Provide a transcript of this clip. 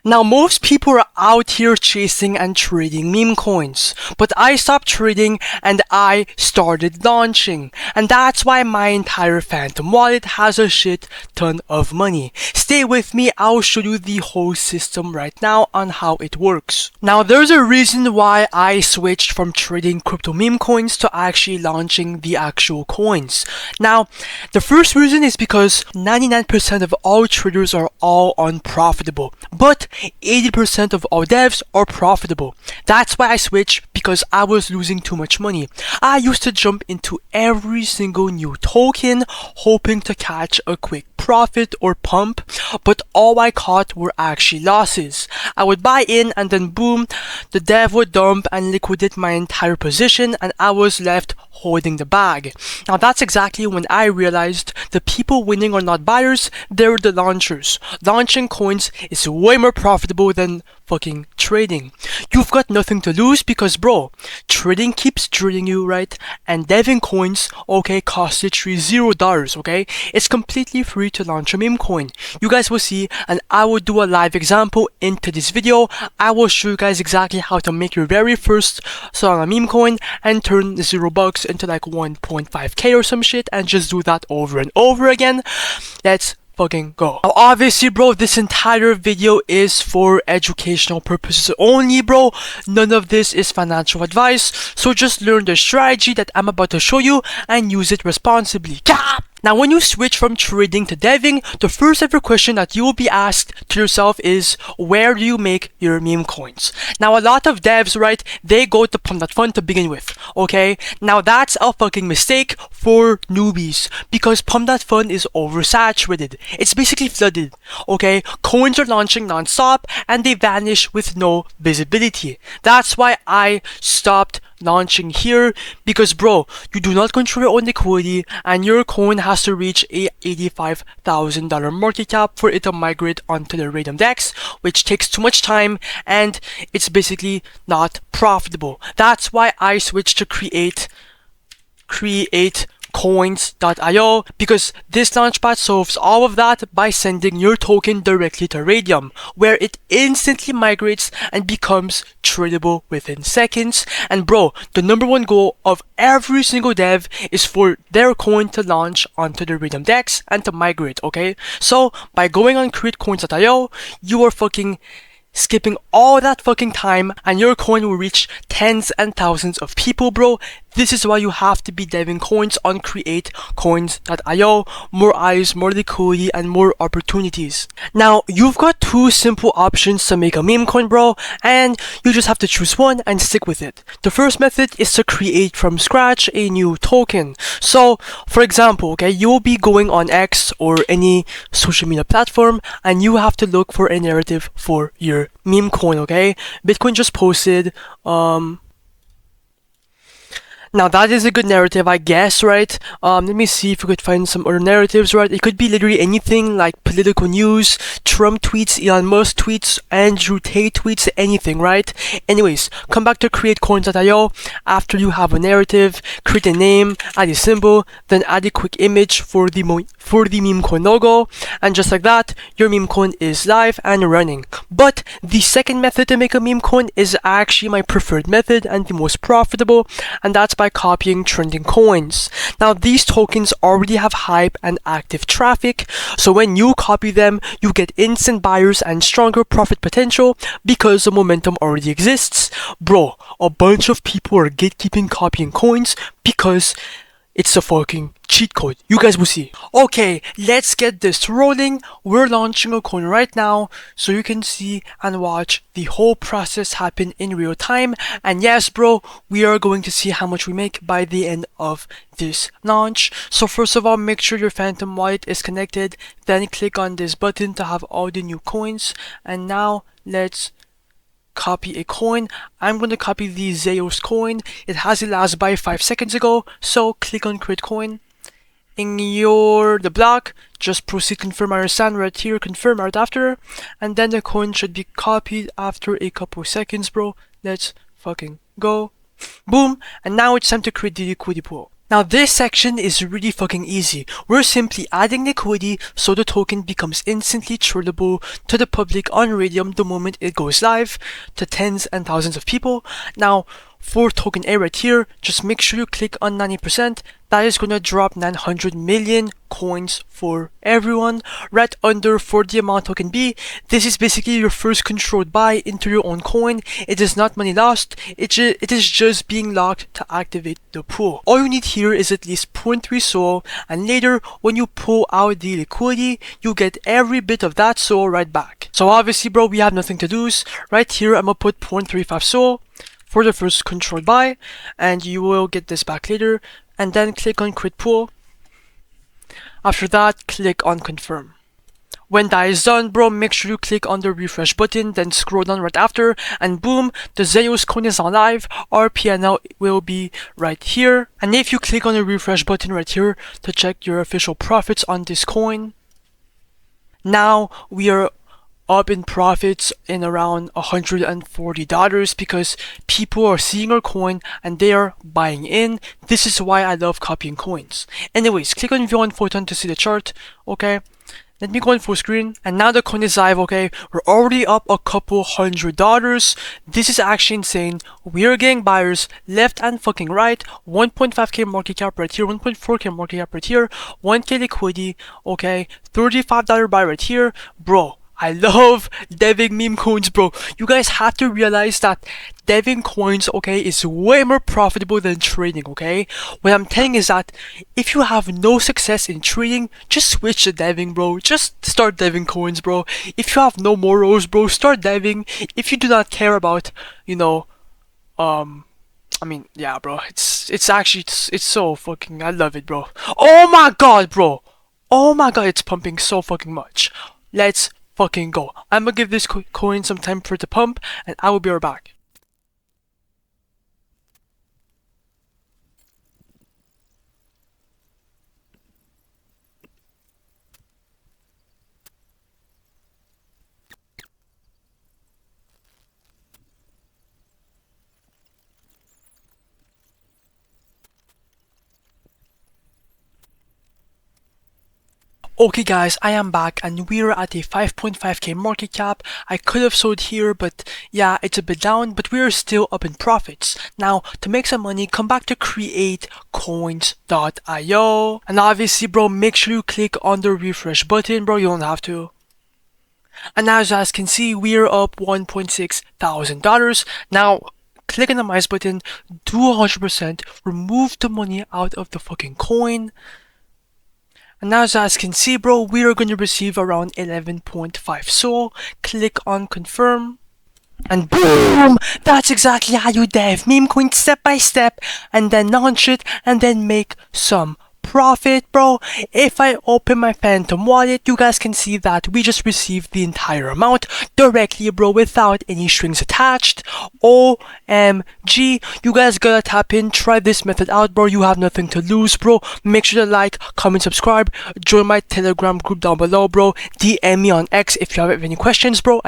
Now, most people are out here chasing and trading meme coins, but I stopped trading and I started launching. And that's why my entire Phantom wallet has a shit ton of money. Stay with me, I'll show you the whole system right now on how it works. Now, there's a reason why I switched from trading crypto meme coins to actually launching the actual coins. Now, the first reason is because 99% of all traders are all unprofitable, but 80% of all devs are profitable. That's why I switched, because I was losing too much money. I used to jump into every single new token hoping to catch a quick profit or pump, but all I caught were actually losses. I would buy in and then boom, the dev would dump and liquidate my entire position and I was left holding the bag. Now that's exactly when I realized the people winning are not buyers, they're the launchers. Launching coins is way more profitable than fucking trading. You've got nothing to lose because bro, trading keeps draining you, right? And deving coins, okay, costs literally $0, okay? It's completely free to launch a meme coin. You guys will see, and I will do a live example into this video. I will show you guys exactly how to make your very first Solana meme coin and turn the $0 into like 1.5k or some shit and just do that over and over again. Let's fucking go. Now obviously bro, this entire video is for educational purposes only bro. None of this is financial advice, so just learn the strategy that I'm about to show you and use it responsibly. Now when you switch from trading to deving, the first ever question that you will be asked to yourself is, where do you make your meme coins? Now a lot of devs, right, they go to Pump.Fun to begin with, okay? Now that's a fucking mistake for newbies because Pump.Fun is oversaturated. It's basically flooded, okay? Coins are launching non-stop and they vanish with no visibility. That's why I stopped launching here, because bro, you do not control your own liquidity and your coin has to reach a $85,000 market cap for it to migrate onto the Raydium DEX, which takes too much time and it's basically not profitable. That's why I switched to create coins.io, because this launchpad solves all of that by sending your token directly to Raydium, where it instantly migrates and becomes tradable within seconds. And bro, the number one goal of every single dev is for their coin to launch onto the Raydium DEX and to migrate, okay? So by going on createcoins.io, you are fucking skipping all that fucking time and your coin will reach tens and thousands of people, bro. This is why you have to be deving coins on createcoins.io. More eyes, more liquidity, and more opportunities. Now, you've got two simple options to make a meme coin, bro, and you just have to choose one and stick with it. The first method is to create from scratch a new token. So, for example, okay, you will be going on X or any social media platform and you have to look for a narrative for your meme coin, okay? Bitcoin just posted, now that is a good narrative, I guess, right? Let me see if we could find some other narratives, right? It could be literally anything like political news, Trump tweets, Elon Musk tweets, Andrew Tate tweets, anything, right? Anyways, come back to createcoins.io. After you have a narrative, create a name, add a symbol, then add a quick image for the meme coin logo, and just like that, your meme coin is live and running. But the second method to make a meme coin is actually my preferred method and the most profitable, and that's by copying trending coins. Now these tokens already have hype and active traffic, so when you copy them, you get instant buyers and stronger profit potential because the momentum already exists. Bro, a bunch of people are gatekeeping copying coins because it's a fucking cheat code. You guys will see. Okay, let's get this rolling. We're launching a coin right now so you can see and watch the whole process happen in real time. And yes, bro, we are going to see how much we make by the end of this launch. So first of all, make sure your Phantom wallet is connected. Then click on this button to have all the new coins. And now let's copy a coin. I'm going to copy the Zeus coin. It has a last buy 5 seconds ago, so click on create coin. In the block, just proceed confirm understand right here, confirm right after, and then the coin should be copied after a couple seconds, bro. Let's fucking go. Boom, and now it's time to create the liquidity pool. Now this section is really fucking easy. We're simply adding liquidity so the token becomes instantly tradable to the public on Raydium the moment it goes live to tens and thousands of people. Now for token A right here, just make sure you click on 90%. That is gonna drop 900 million coins for everyone. Right under for the amount token B, this is basically your first controlled buy into your own coin. It is not money lost, it is just being locked to activate the pool. All you need here is at least 0.3 SOL, and later when you pull out the liquidity, you get every bit of that SOL right back. So obviously bro, we have nothing to lose. Right here I'm gonna put 0.35 SOL for the first controlled buy, and you will get this back later, and then click on create pool. After that, click on confirm. When that is done bro, make sure you click on the refresh button, then scroll down right after, and boom, the Zeus coin is on live. Our PNL will be right here, and if you click on the refresh button right here to check your official profits on this coin, now we are up in profits in around $140 because people are seeing our coin and they are buying in. This is why I love copying coins. Anyways, click on view on Photon to see the chart. Okay, let me go in full screen, and now the coin is live. Okay, we're already up a couple $100. This is actually insane. We are getting buyers left and fucking right. 1.5k market cap right here, 1.4k market cap right here, 1k liquidity. Okay, $35 buy right here, bro. I love deving meme coins, bro. You guys have to realize that deving coins, okay, is way more profitable than trading, okay? What I'm telling is that if you have no success in trading, just switch to deving, bro. Just start deving coins, bro. If you have no morals, bro, start deving. If you do not care about, you know, I mean, yeah, bro. It's actually it's so fucking, I love it, bro. Oh my god, bro. Oh my god, it's pumping so fucking much. Let's fucking go. I'm gonna give this coin some time for it to pump, and I will be right back. Okay guys, I am back and we're at a 5.5k market cap. I could have sold here, but yeah, it's a bit down, but we're still up in profits. Now, to make some money, come back to createcoins.io. And obviously, bro, make sure you click on the refresh button, bro, you don't have to. And as you guys can see, we're up $1.6 thousand. Now, click on the mouse button, do 100%, remove the money out of the fucking coin. And now as you guys can see, bro, we are going to receive around 11.5 SOL. Click on confirm. And boom! That's exactly how you dev meme coin step by step, and then launch it, and then make some profit, bro. If I open my Phantom wallet, you guys can see that we just received the entire amount directly, bro, without any strings attached. OMG, you guys gotta tap in, try this method out, bro. You have nothing to lose, bro. Make sure to like, comment, subscribe, join my Telegram group down below, bro. DM me on X if you have any questions, bro.